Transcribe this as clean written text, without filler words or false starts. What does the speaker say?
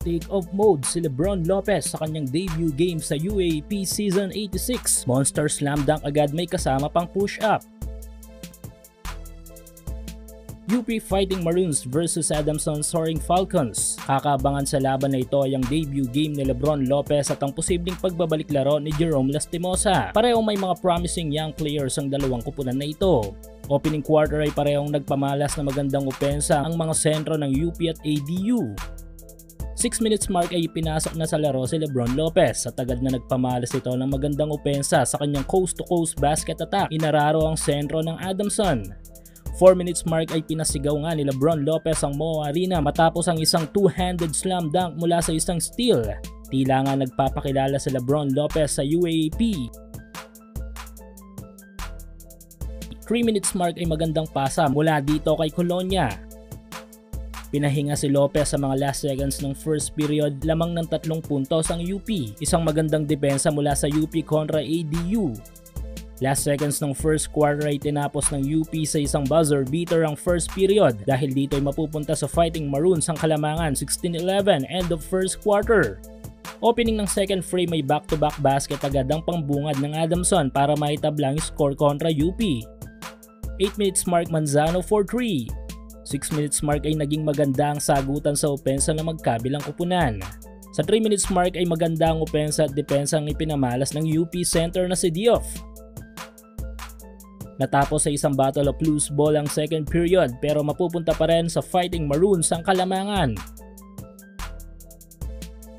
take-off mode si Lebron Lopez sa kanyang debut game sa UAAP Season 86. Monster slam dunk agad, may kasama pang push-up. UP Fighting Maroons vs Adamson Soaring Falcons. Kakaabangan sa laban na ito ay ang debut game ni Lebron Lopez at ang posibleng pagbabalik laro ni Jerome Lastimosa. Parehong may mga promising young players ang dalawang kupunan na ito. Opening quarter ay parehong nagpamalas na magandang opensa ang mga sentro ng UP at ADU. 6 minutes mark ay pinasok na sa laro si Lebron Lopez at agad na nagpamalas ito ng magandang opensa sa kanyang coast-to-coast basket attack. Inararo ang sentro ng Adamson. 4 minutes mark ay pinasigaw nga ni Lebron Lopez ang Moa Arena matapos ang isang two-handed slam dunk mula sa isang steal. Tila nga nagpapakilala si Lebron Lopez sa UAAP. 3 minutes mark ay magandang pasa mula dito kay Colonia. Pinahinga si Lopez sa mga last seconds ng first period, lamang ng 3 puntos ang UP. Isang magandang depensa mula sa UP kontra ADU. Last seconds ng first quarter ay tinapos ng UP sa isang buzzer beater ang first period. Dahil dito ay mapupunta sa Fighting Maroons ang kalamangan. 16-11 end of first quarter. Opening ng second frame ay back-to-back basket agad ang pangbungad ng Adamson para maitablang score kontra UP. 8 minutes mark Manzano for 3. 6 minutes mark ay naging maganda ang sagutan sa opensa ng magkabilang kupunan. Sa 3 minutes mark ay maganda ang opensa at depensa ang ipinamalas ng UP center na si Diouf. Natapos sa isang battle of loose ball ang second period pero mapupunta pa rin sa Fighting Maroons ang kalamangan.